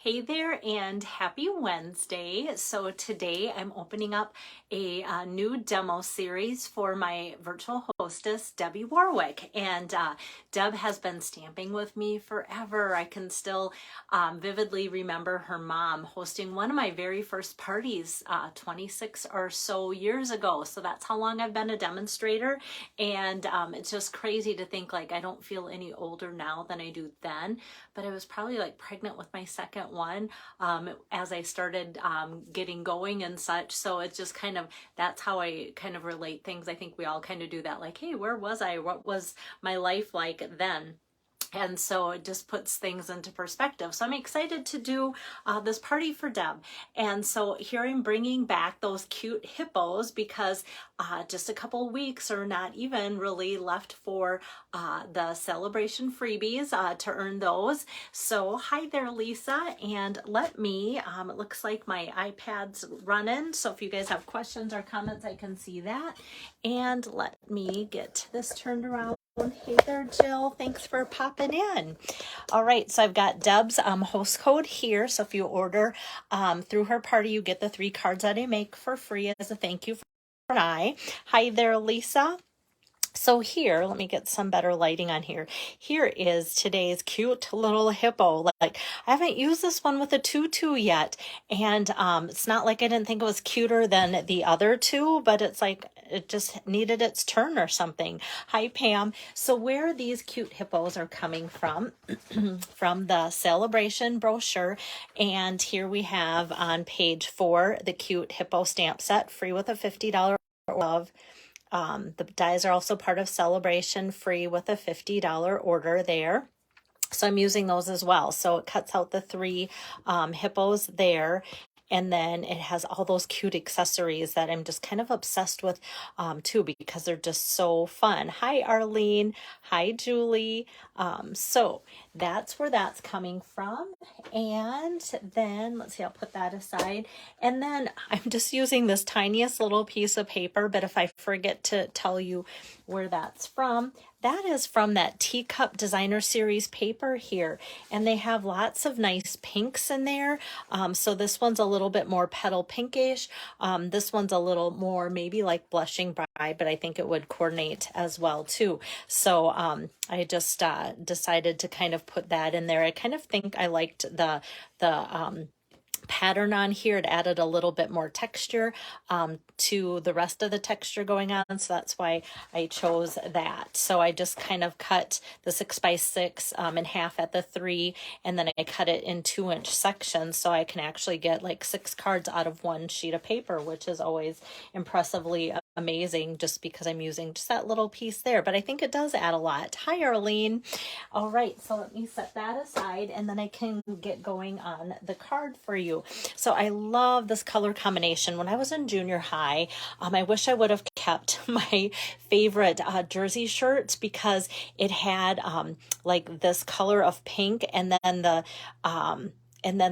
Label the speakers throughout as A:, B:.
A: Hey there and happy Wednesday. So today I'm opening up a new demo series for my virtual hostess, Debbie Warwick. And Deb has been stamping with me forever. I can still vividly remember her mom hosting one of my very first parties 26 or so years ago. So that's how long I've been a demonstrator. And it's just crazy to think like I don't feel any older now than I do then. But I was probably like pregnant with my second one as I started getting going and such. So it's just kind of, that's how I kind of relate things. I think we all kind of do that, like, hey, where was I? What was my life like then? And so it just puts things into perspective. So I'm excited to do this party for Deb. And so here I'm bringing back those cute hippos because just a couple weeks or not even really left for the celebration freebies to earn those. So hi there, Lisa. And let me, it looks like my iPad's running. So if you guys have questions or comments, I can see that. And let me get this turned around. Hey there, Jill. Thanks for popping in. All right, so I've got Deb's host code here. So if you order through her party, you get the 3 cards that I make for free as a thank you for an eye. Hi there, Lisa. So here, let me get some better lighting on here. Here is today's cute little hippo. Like, I haven't used this one with a tutu yet. And it's not like I didn't think it was cuter than the other two, but it's like it just needed its turn or something. Hi, Pam. So where these cute hippos are coming from, from the celebration brochure. And here we have on page 4, the cute hippo stamp set, free with a $50 of. The dies are also part of celebration, free with a $50 order there. So I'm using those as well. So it cuts out the 3 hippos there. And then it has all those cute accessories that I'm just kind of obsessed with too, because they're just so fun. Hi, Arlene. Hi, Julie. So that's where that's coming from. And then let's see, I'll put that aside. And then I'm just using this tiniest little piece of paper, but if I forget to tell you where that's from, that is from that Teacup Designer Series paper here. And they have lots of nice pinks in there. So this one's a little bit more petal pinkish. This one's a little more maybe like Blushing Bride, but I think it would coordinate as well too. So I just decided to kind of put that in there. I kind of think I liked the pattern on here. It added a little bit more texture to the rest of the texture going on, so that's why I chose that. So I just kind of cut the 6x6 in half at the 3, and then I cut it in 2-inch sections so I can actually get like 6 cards out of 1 sheet of paper, which is always impressively amazing just because I'm using just that little piece there, but I think it does add a lot. Hi, Arlene. All right, so let me set that aside and then I can get going on the card for you. So I love this color combination. When I was in junior high, I wish I would have kept my favorite jersey shirts because it had like this color of pink, and then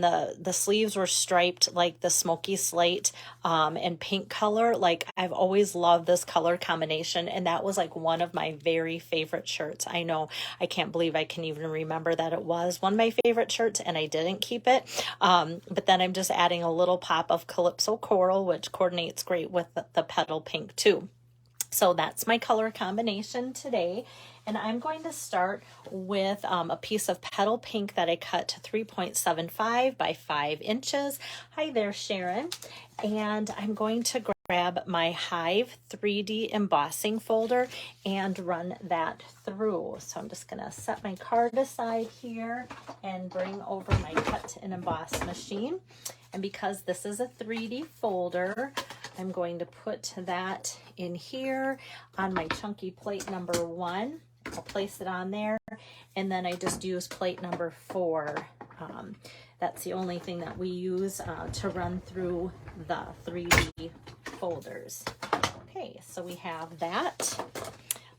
A: the sleeves were striped like the smoky slate and pink color. Like, I've always loved this color combination, and that was like one of my very favorite shirts. I know, I can't believe I can even remember that it was one of my favorite shirts and I didn't keep it. But then I'm just adding a little pop of Calypso Coral, which coordinates great with the petal pink too. So that's my color combination today. And I'm going to start with a piece of petal pink that I cut to 3.75 by 5 inches. Hi there, Sharon. And I'm going to grab my Hive 3D embossing folder and run that through. So I'm just going to set my card aside here and bring over my cut and emboss machine. And because this is a 3D folder, I'm going to put that in here on my chunky plate number 1. I'll place it on there, and then I just use plate number 4. That's the only thing that we use to run through the 3D folders. Okay, so we have that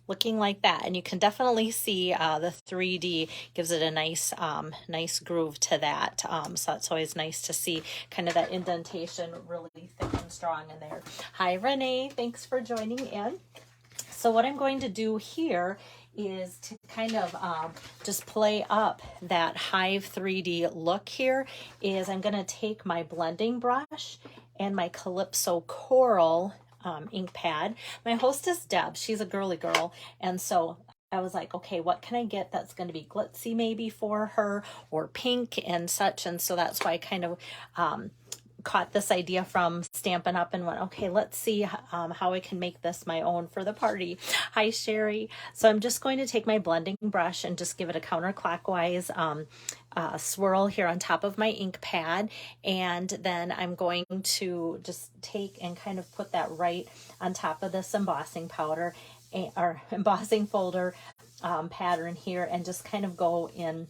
A: looking like that, and you can definitely see the 3D gives it a nice nice groove to that. So it's always nice to see kind of that indentation really thick and strong in there. Hi, Renee. Thanks for joining in. So what I'm going to do here is to kind of just play up that Hive 3D look here, is I'm going to take my blending brush and my Calypso Coral ink pad. My hostess Deb, she's a girly girl, and so I was like, okay, what can I get that's going to be glitzy maybe for her, or pink and such, and so that's why I kind of caught this idea from Stampin' Up! And went, okay, let's see how I can make this my own for the party. Hi, Sherry. So I'm just going to take my blending brush and just give it a counterclockwise swirl here on top of my ink pad, and then I'm going to just take and kind of put that right on top of this embossing powder or embossing folder pattern here, and just kind of go in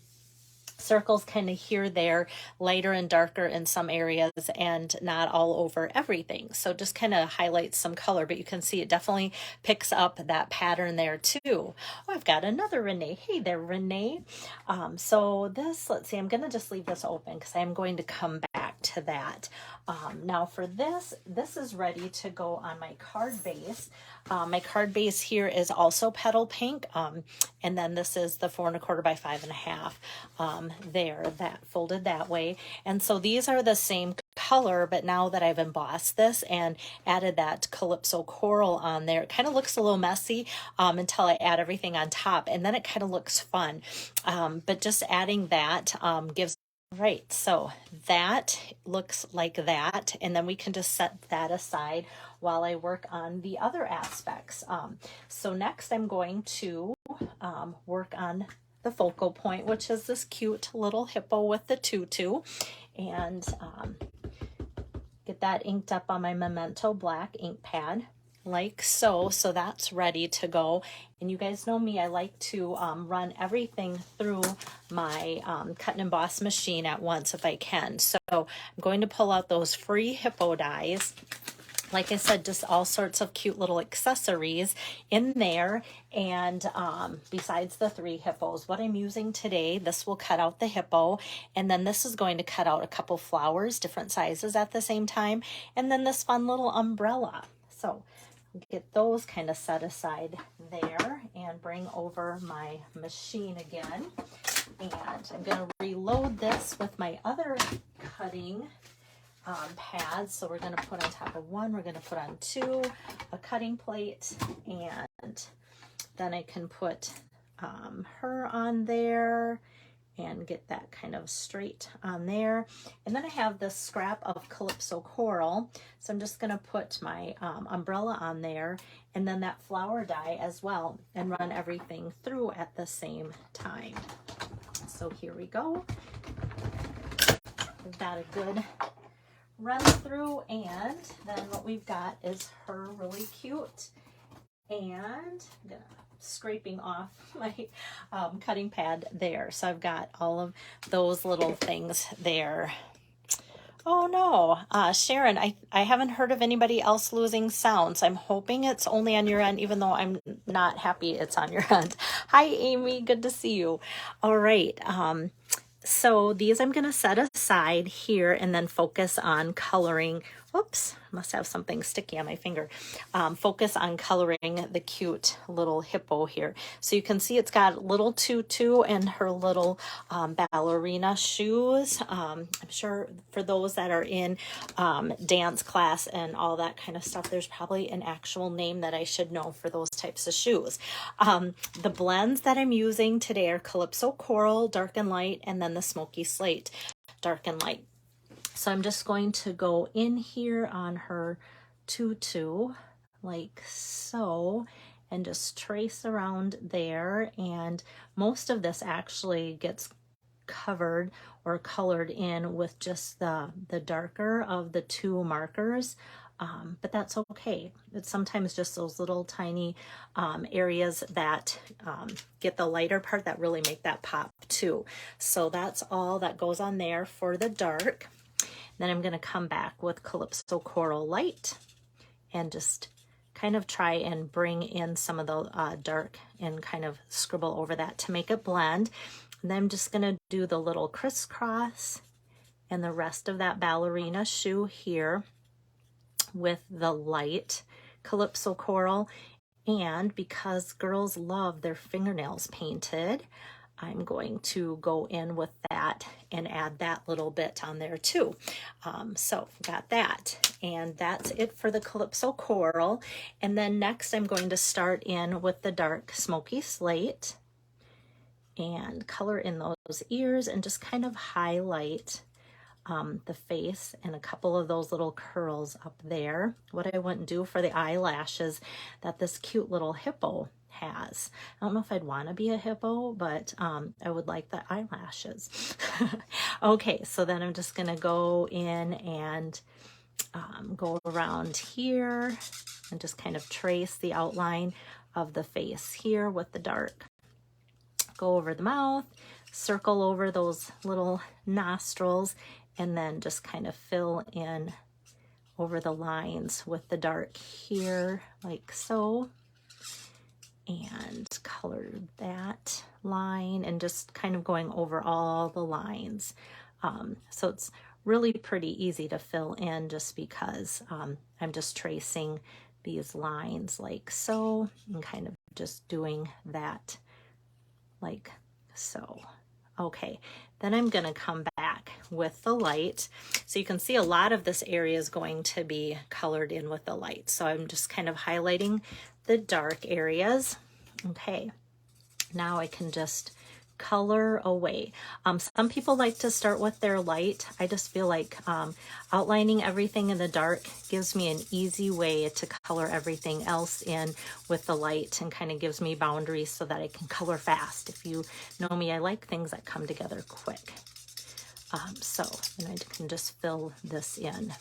A: circles kind of here, there, lighter and darker in some areas, and not all over everything. So just kind of highlights some color, but you can see it definitely picks up that pattern there too. Oh, I've got another Renee. Hey there, Renee. So this, let's see, I'm going to just leave this open because I'm going to come back to that. Now for this is ready to go on my card base. My card base here is also petal pink, and then this is the 4 1/4 by 5 1/2 there, that folded that way. And so these are the same color, but now that I've embossed this and added that Calypso Coral on there, it kind of looks a little messy until I add everything on top, and then it kind of looks fun. But just adding that gives. Right, so that looks like that, and then we can just set that aside while I work on the other aspects. So next I'm going to work on the focal point, which is this cute little hippo with the tutu, and get that inked up on my Memento black ink pad like so. So that's ready to go. And you guys know me, I like to run everything through my cut and emboss machine at once if I can. So I'm going to pull out those free hippo dies. Like I said, just all sorts of cute little accessories in there. And besides the 3 hippos, what I'm using today, this will cut out the hippo. And then this is going to cut out a couple flowers, different sizes at the same time. And then this fun little umbrella. So get those kind of set aside there and bring over my machine again. And I'm going to reload this with my other cutting pads. So we're going to put on top of 1, we're going to put on 2, a cutting plate, and then I can put her on there and get that kind of straight on there. And then I have this scrap of Calypso Coral, so I'm just going to put my umbrella on there, and then that flower die as well, and run everything through at the same time. So here we go. We've got a good run through, and then what we've got is her really cute, and I'm gonna scraping off my cutting pad there. So I've got all of those little things there. Oh no, Sharon, I haven't heard of anybody else losing sounds. I'm hoping it's only on your end, even though I'm not happy it's on your end. Hi, Amy, good to see you. All right, so these I'm going to set aside here and then focus on coloring. Oops, must have something sticky on my finger. Focus on coloring the cute little hippo here. So you can see it's got little tutu and her little ballerina shoes. I'm sure for those that are in dance class and all that kind of stuff, there's probably an actual name that I should know for those types of shoes. The blends that I'm using today are Calypso Coral, dark and light, and then the Smoky Slate, dark and light. So I'm just going to go in here on her tutu like so, and just trace around there. And most of this actually gets covered or colored in with just the darker of the 2 markers. But that's okay. It's sometimes just those little tiny areas that get the lighter part that really make that pop too. So that's all that goes on there for the dark. Then I'm going to come back with Calypso Coral Light and just kind of try and bring in some of the dark and kind of scribble over that to make it blend. And then I'm just going to do the little crisscross and the rest of that ballerina shoe here with the light Calypso Coral. And because girls love their fingernails painted, I'm going to go in with that and add that little bit on there too. So got that, and that's it for the Calypso Coral. And then next I'm going to start in with the dark smoky slate and color in those ears and just kind of highlight the face and a couple of those little curls up there. What I wouldn't do for the eyelashes that this cute little hippo has. I don't know if I'd want to be a hippo, but I would like the eyelashes. Okay, so then I'm just gonna go in and go around here and just kind of trace the outline of the face here with the dark. Go over the mouth, circle over those little nostrils, and then just kind of fill in over the lines with the dark here, like so. And color that line and just kind of going over all the lines. So it's really pretty easy to fill in just because I'm just tracing these lines like so and kind of just doing that like so. Okay, then I'm going to come back with the light. So you can see a lot of this area is going to be colored in with the light. So I'm just kind of highlighting the dark areas. Okay, now I can just color away. Some people like to start with their light. I just feel like outlining everything in the dark gives me an easy way to color everything else in with the light and kind of gives me boundaries so that I can color fast. If you know me, I like things that come together quick. So I can just fill this in.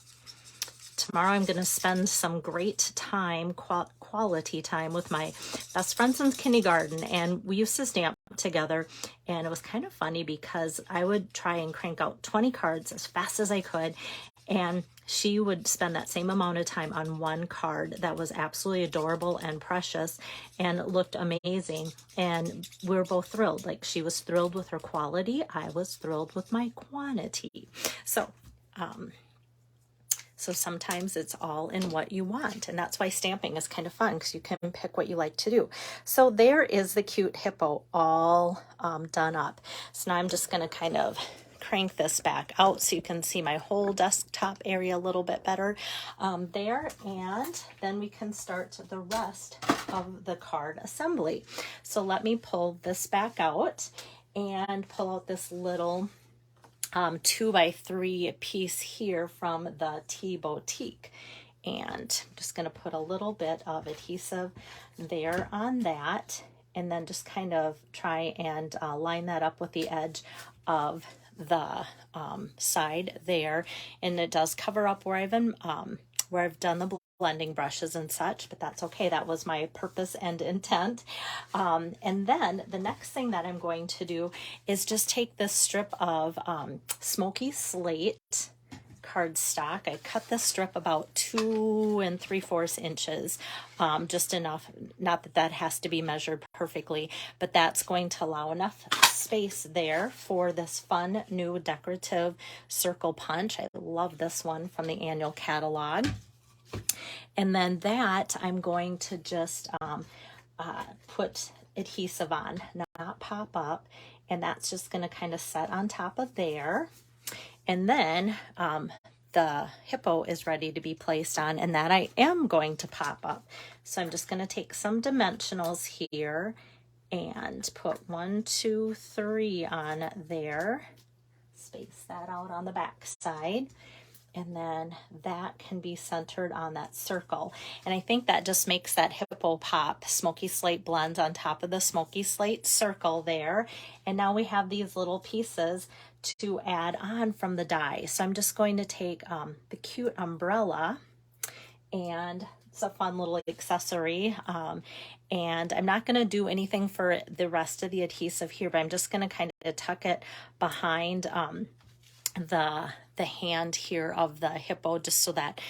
A: Tomorrow I'm going to spend some great time, quality time with my best friend since kindergarten, and we used to stamp together, and it was kind of funny because I would try and crank out 20 cards as fast as I could, and she would spend that same amount of time on one card that was absolutely adorable and precious and looked amazing, and we were both thrilled. Like, she was thrilled with her quality, I was thrilled with my quantity. So sometimes it's all in what you want, and that's why stamping is kind of fun because you can pick what you like to do. So there is the cute hippo all done up. So now I'm just going to kind of crank this back out so you can see my whole desktop area a little bit better there, and then we can start the rest of the card assembly. So let me pull this back out and pull out this little 2x3 piece here from the Tea Boutique, and I'm just going to put a little bit of adhesive there on that, and then just kind of try and line that up with the edge of the side there, and it does cover up where I've done the blending brushes and such, but that's okay. That was my purpose and intent. And then the next thing that I'm going to do is just take this strip of smoky slate cardstock. I cut this strip about 2 3/4 inches, just enough, not that that has to be measured perfectly, but that's going to allow enough space there for this fun new decorative circle punch. I love this one from the annual catalog. And then that I'm going to just put adhesive on, not pop up, and that's just going to kind of set on top of there. And then the hippo is ready to be placed on, and that I am going to pop up. So I'm just going to take some dimensionals here and put 1, 2, 3 on there. Space that out on the back side. And then that can be centered on that circle. And I think that just makes that hippo pop. Smoky slate blends on top of the smoky slate circle there. And now we have these little pieces to add on from the die. So I'm just going to take the cute umbrella, and it's a fun little accessory. And I'm not going to do anything for the rest of the adhesive here, but I'm just going to kind of tuck it behind the hand here of the hippo, just so that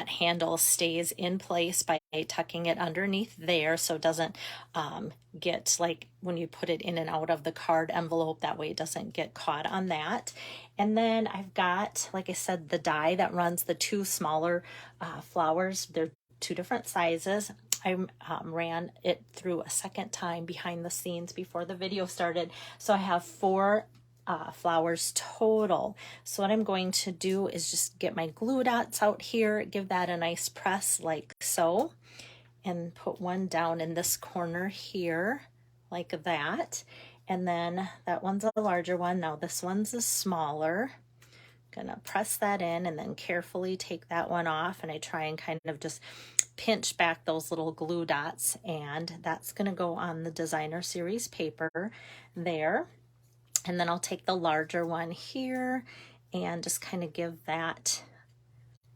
A: handle stays in place by tucking it underneath there, so it doesn't get, like when you put it in and out of the card envelope, that way it doesn't get caught on that. And then I've got, like I said, the die that runs the 2 smaller flowers. They're 2 different sizes. I ran it through a second time behind the scenes before the video started. So I have 4 flowers total. So what I'm going to do is just get my glue dots out here, give that a nice press like so, and put one down in this corner here like that. And then that one's a larger one. Now this one's a smaller. Gonna press that in and then carefully take that one off, and I try and kind of just pinch back those little glue dots, and that's gonna go on the designer series paper there. And then I'll take the larger one here and just kind of give that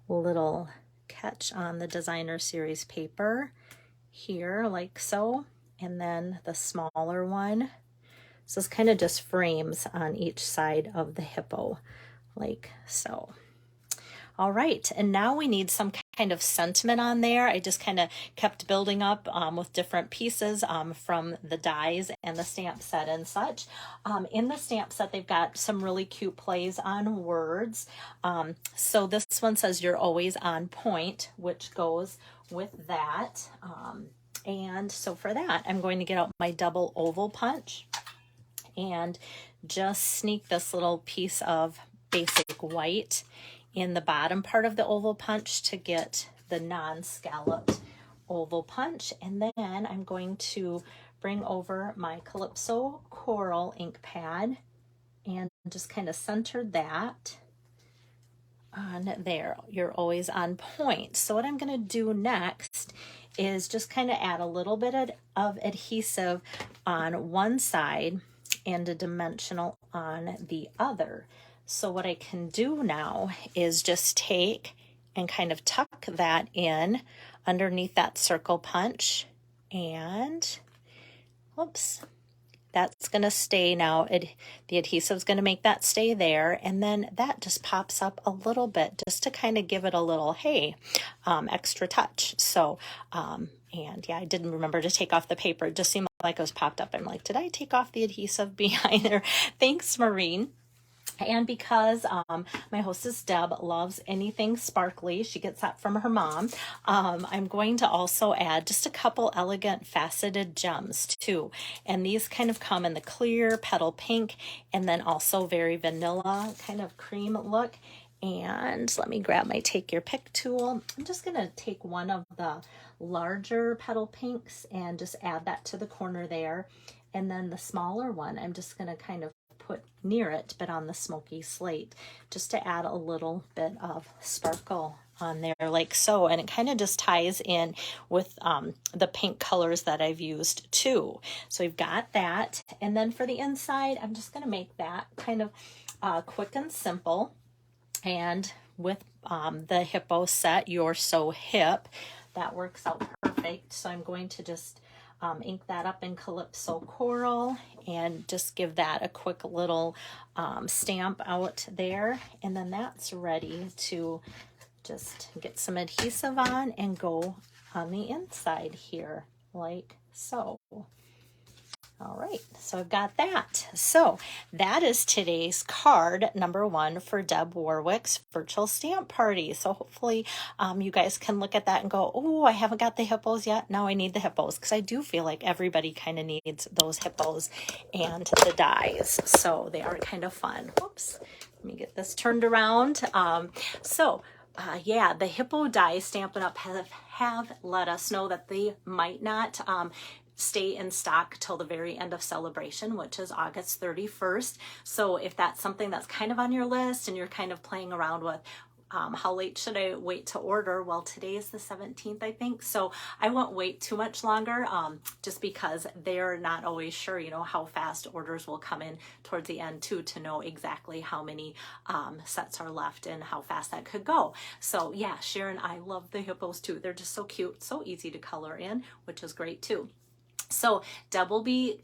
A: little catch on the designer series paper here like so, and then the smaller one. So it's kind of just frames on each side of the hippo like so. All right, and now we need some kind of sentiment on there. I just kind of kept building up with different pieces from the dies and the stamp set and such. In the stamp set, they've got some really cute plays on words. So this one says "You're always on point," which goes with that. And so for that, I'm going to get out my double oval punch and just sneak this little piece of basic white in the bottom part of the oval punch to get the non-scalloped oval punch. And then I'm going to bring over my Calypso Coral ink pad and just kind of center that on there. You're always on point. So what I'm going to do next is just kind of add a little bit of adhesive on one side and a dimensional on the other. So what I can do now is just take and kind of tuck that in underneath that circle punch, and whoops, that's going to stay now. The adhesive is going to make that stay there, and then that just pops up a little bit just to kind of give it a little, hey, extra touch. So, and yeah, I didn't remember to take off the paper. It just seemed like it was popped up. I'm like, did I take off the adhesive behind there? Thanks, Maureen. And because my hostess Deb loves anything sparkly, she gets that from her mom, I'm going to also add just a couple elegant faceted gems too. And these kind of come in the clear petal pink and then also very vanilla kind of cream look. And let me grab my take your pick tool. I'm just going to take one of the larger petal pinks and just add that to the corner there. And then the smaller one, I'm just going to kind of put near it, but on the smoky slate, just to add a little bit of sparkle on there like so. And it kind of just ties in with the pink colors that I've used too. So we've got that. And then for the inside, I'm just going to make that kind of quick and simple. And with the Hippo set, You're So Hip, that works out perfect. So I'm going to just ink that up in Calypso Coral and just give that a quick little stamp out there. And then that's ready to just get some adhesive on and go on the inside here like so. All right, so I've got that. So that is today's card number 1 for Deb Warwick's virtual stamp party. So hopefully you guys can look at that and go, oh, I haven't got the hippos yet. Now I need the hippos, because I do feel like everybody kind of needs those hippos and the dies. So they are kind of fun. Whoops, let me get this turned around. Yeah, the Hippo die Stampin' Up! have let us know that they might not stay in stock till the very end of celebration, which is August 31st. So if that's something that's kind of on your list and you're kind of playing around with how late should I wait to order? Well, today is the 17th, I think. So I won't wait too much longer just because they're not always sure, you know, how fast orders will come in towards the end too, to know exactly how many sets are left and how fast that could go. So yeah, Sharon, I love the hippos too. They're just so cute, so easy to color in, which is great too. So Deb will be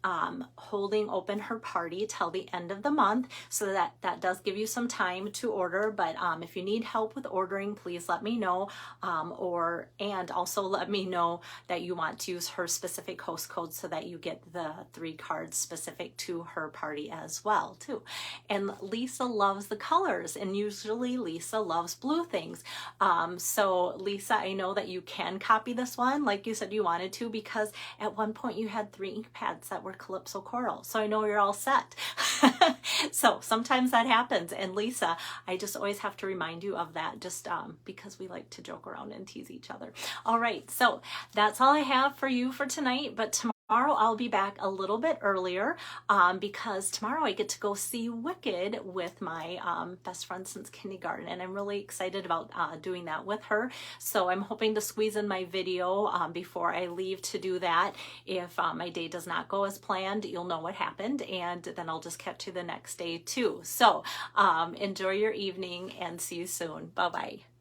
A: holding open her party till the end of the month, so that does give you some time to order. But if you need help with ordering, please let me know, and also let me know that you want to use her specific host code so that you get the 3 cards specific to her party as well too. And Lisa loves the colors, and usually Lisa loves blue things. So Lisa, I know that you can copy this one like you said you wanted to, because at one point you had 3 ink pads that were Calypso Coral. So I know you're all set. So sometimes that happens. And Lisa, I just always have to remind you of that, just because we like to joke around and tease each other. All right, so that's all I have for you for tonight. But tomorrow I'll be back a little bit earlier, because tomorrow I get to go see Wicked with my best friend since kindergarten, and I'm really excited about doing that with her. So I'm hoping to squeeze in my video before I leave to do that. If my day does not go as planned, you'll know what happened, and then I'll just catch you the next day too. So enjoy your evening and see you soon. Bye-bye.